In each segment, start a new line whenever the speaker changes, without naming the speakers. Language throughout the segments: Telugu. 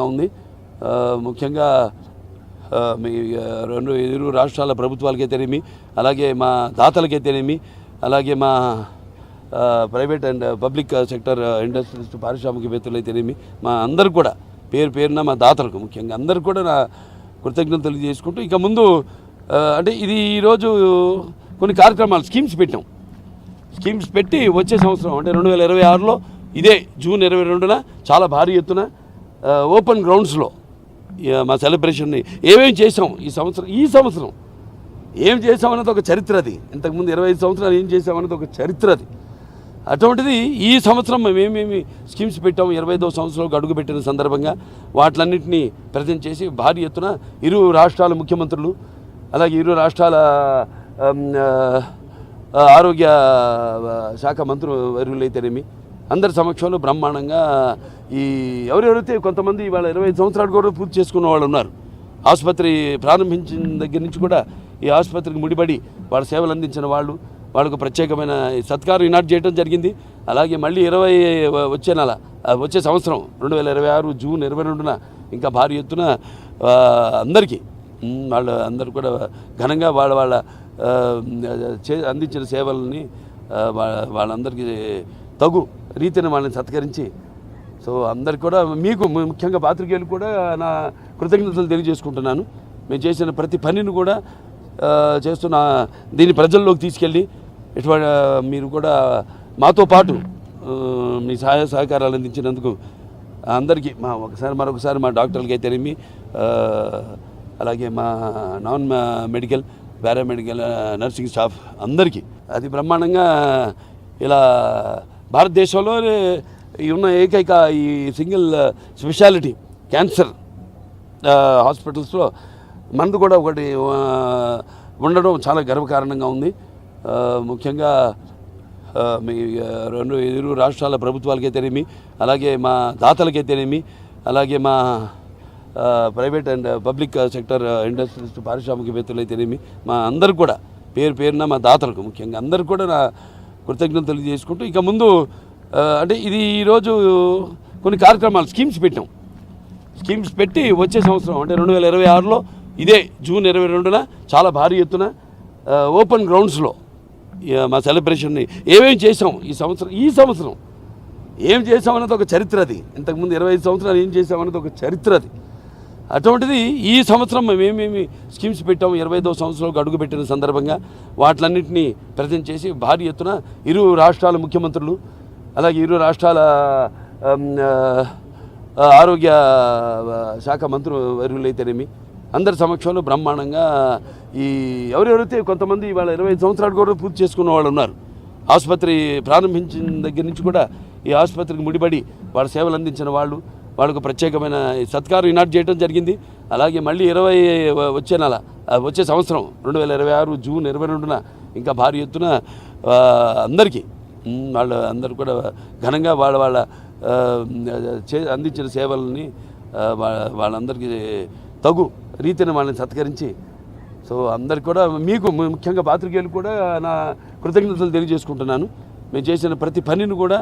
ఉంది. ముఖ్యంగా మీ ఇరు రాష్ట్రాల ప్రభుత్వాలకైతేనేమి, అలాగే మా దాతలకైతేనేమి, అలాగే మా private and public sector industries పారిశ్రామికవేత్తలైతేనేమి, మా అందరు కూడా పేరున మా దాతలకు ముఖ్యంగా అందరు కూడా నా కృతజ్ఞతలు తెలియజేసుకుంటూ, ఇక ముందు అంటే ఇది ఈరోజు కొన్ని కార్యక్రమాలు స్కీమ్స్ పెట్టి వచ్చే సంవత్సరం అంటే 2026లో ఇదే జూన్ 22న చాలా భారీ ఎత్తున ఓపెన్ గ్రౌండ్స్లో మా సెలబ్రేషన్ని ఏమేమి చేసాం ఈ సంవత్సరం ఏం చేసామన్నది ఒక చరిత్ర. అది ఇంతకుముందు 25 సంవత్సరాలు ఏం చేసామన్నది ఒక చరిత్ర. అది అటువంటిది ఈ సంవత్సరం మేము ఏమేమి స్కీమ్స్ పెట్టాము 25వ సంవత్సరంలోకి అడుగుపెట్టిన సందర్భంగా వాటిలన్నింటినీ ప్రజెంట్ చేసి భారీ ఎత్తున ఇరు రాష్ట్రాల ముఖ్యమంత్రులు, అలాగే ఇరు రాష్ట్రాల ఆరోగ్య శాఖ మంత్రులైతేనేమి అందరి సమక్షంలో బ్రహ్మాండంగా ఎవరెవరైతే కొంతమంది ఇవాళ 25 సంవత్సరాలు కూడా పూర్తి చేసుకున్న వాళ్ళు ఉన్నారు. ఆసుపత్రి ప్రారంభించిన దగ్గర నుంచి కూడా ఈ ఆసుపత్రికి ముడిపడి వాళ్ళ సేవలు అందించిన వాళ్ళకు ప్రత్యేకమైన సత్కారం ఈనాడు చేయడం జరిగింది. అలాగే మళ్ళీ వచ్చే సంవత్సరం 2026 జూన్ 22న ఇంకా భారీ ఎత్తున అందరికీ అందరూ కూడా ఘనంగా వాళ్ళ అందించిన సేవలని వాళ్ళందరికీ తగు రీతిని వాళ్ళని సత్కరించి, సో అందరికి కూడా మీకు ముఖ్యంగా పాత్రికేయులు కూడా నా కృతజ్ఞతలు తెలియజేసుకుంటున్నాను. మేము చేసిన ప్రతి పనిని కూడా చేస్తున్న దీన్ని ప్రజల్లోకి తీసుకెళ్ళి మీరు కూడా మాతో పాటు మీ సహాయ సహకారాలు అందించినందుకు అందరికీ మరొకసారి మా డాక్టర్లకి అయితేనేమి, అలాగే మా non medical paramedical nursing staff అందరికీ అది బ్రహ్మాండంగా ఇలా భారతదేశంలో ఉన్న ఏకైక ఈ సింగిల్ స్పెషాలిటీ క్యాన్సర్ హాస్పిటల్స్లో మనది కూడా ఒకటి ఉండడం చాలా గర్వకారణంగా ఉంది. ముఖ్యంగా మీ ఇరు రాష్ట్రాల ప్రభుత్వాలకైతేనేమి, అలాగే మా దాతలకైతేనేమి, అలాగే మా private and public sector industries పారిశ్రామికవేత్తలైతేనేమి మా అందరు కూడా పేరున మా దాతలకు ముఖ్యంగా అందరు కూడా నా కృతజ్ఞతలు తెలియజేసుకుంటూ, ఇక ముందు అంటే ఇది ఈరోజు కొన్ని కార్యక్రమాలు స్కీమ్స్ పెట్టి వచ్చే సంవత్సరం అంటే 2026లో ఇదే జూన్ 22న చాలా భారీ ఎత్తున ఓపెన్ గ్రౌండ్స్లో మా సెలబ్రేషన్ని ఏమేమి చేసాం ఈ సంవత్సరం ఏం చేసామన్నది ఒక చరిత్ర. అది ఇంతకుముందు 25 సంవత్సరాలు ఏం చేసామన్నది ఒక చరిత్ర. అది అటువంటిది ఈ సంవత్సరం మేము ఏమేమి స్కీమ్స్ పెట్టాము 25వ సంవత్సరంలోకి అడుగుపెట్టిన సందర్భంగా వాటిలన్నింటినీ ప్రజెంట్ చేసి భారీ ఎత్తున ఇరు రాష్ట్రాల ముఖ్యమంత్రులు, అలాగే ఇరు రాష్ట్రాల ఆరోగ్య శాఖ మంత్రులైతేనేమి అందరి సమక్షంలో బ్రహ్మాండంగా ఎవరెవరైతే కొంతమంది ఇవాళ 25 సంవత్సరాలు కూడా పూర్తి చేసుకున్న వాళ్ళు ఉన్నారు. ఆసుపత్రి ప్రారంభించిన దగ్గర నుంచి కూడా ఈ ఆసుపత్రికి ముడిపడి వాళ్ళ సేవలు అందించిన వాళ్ళకు ప్రత్యేకమైన సత్కారం ఈనాడు చేయడం జరిగింది. అలాగే మళ్ళీ వచ్చే సంవత్సరం 2026 జూన్ 22న ఇంకా భారీ ఎత్తున అందరికీ అందరూ కూడా ఘనంగా వాళ్ళ అందించిన సేవలని వాళ్ళందరికీ తగు రీతిని వాళ్ళని సత్కరించి, సో అందరికి కూడా మీకు ముఖ్యంగా పాత్రికేయులు కూడా నా కృతజ్ఞతలు తెలియజేసుకుంటున్నాను. మేము చేసిన ప్రతి పనిని కూడా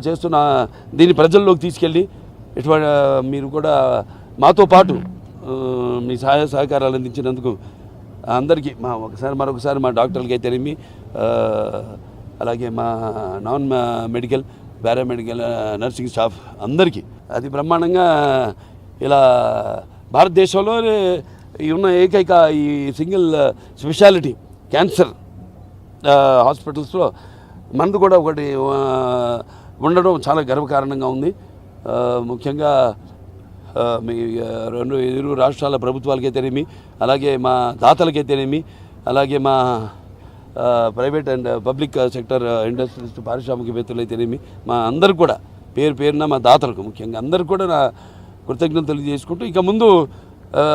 చేస్తున్న దీన్ని ప్రజల్లోకి తీసుకెళ్ళి మీరు కూడా మాతో పాటు మీ సహాయ సహకారాలు అందించినందుకు అందరికీ మరొకసారి మా డాక్టర్లకి అయితేనేమి, అలాగే మా non medical paramedical nursing staff అందరికీ అది బ్రహ్మాండంగా ఇలా భారతదేశంలో ఉన్న ఏకైక ఈ సింగిల్ స్పెషాలిటీ క్యాన్సర్ హాస్పిటల్స్లో మనది కూడా ఒకటి ఉండడం చాలా గర్వకారణంగా ఉంది. ముఖ్యంగా మీ ఇరు రాష్ట్రాల ప్రభుత్వాలకైతేనేమి, అలాగే మా దాతలకైతేనేమి, అలాగే మా private and public sector industries పారిశ్రామికవేత్తలైతేనేమి మా అందరు కూడా పేరున మా దాతలకు ముఖ్యంగా అందరు కూడా నా కృతజ్ఞతలు తెలియజేసుకుంటూ, ఇక ముందు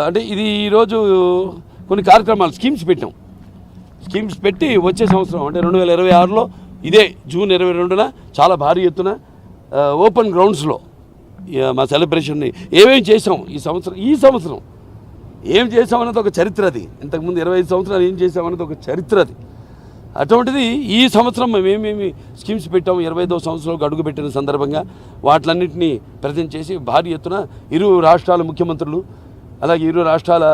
అంటే ఇది ఈరోజు కొన్ని కార్యక్రమాలు స్కీమ్స్ పెట్టి వచ్చే సంవత్సరం అంటే 2026లో ఇదే జూన్ 22న చాలా భారీ ఎత్తున ఓపెన్ గ్రౌండ్స్లో మా సెలబ్రేషన్ని ఏమేమి చేసాం ఈ సంవత్సరం ఏం చేసామన్నది ఒక చరిత్ర. అది ఇంతకుముందు 25 సంవత్సరాలు ఏం చేసామన్నది ఒక చరిత్ర. అది అటువంటిది ఈ సంవత్సరం మేమేమి స్కీమ్స్ పెట్టాము 25వ సంవత్సరంలో అడుగు పెట్టిన సందర్భంగా వాటిలన్నింటినీ ప్రజెంట్ చేసి భారీ ఎత్తున ఇరు రాష్ట్రాల ముఖ్యమంత్రులు అలాగే ఇరు రాష్ట్రాల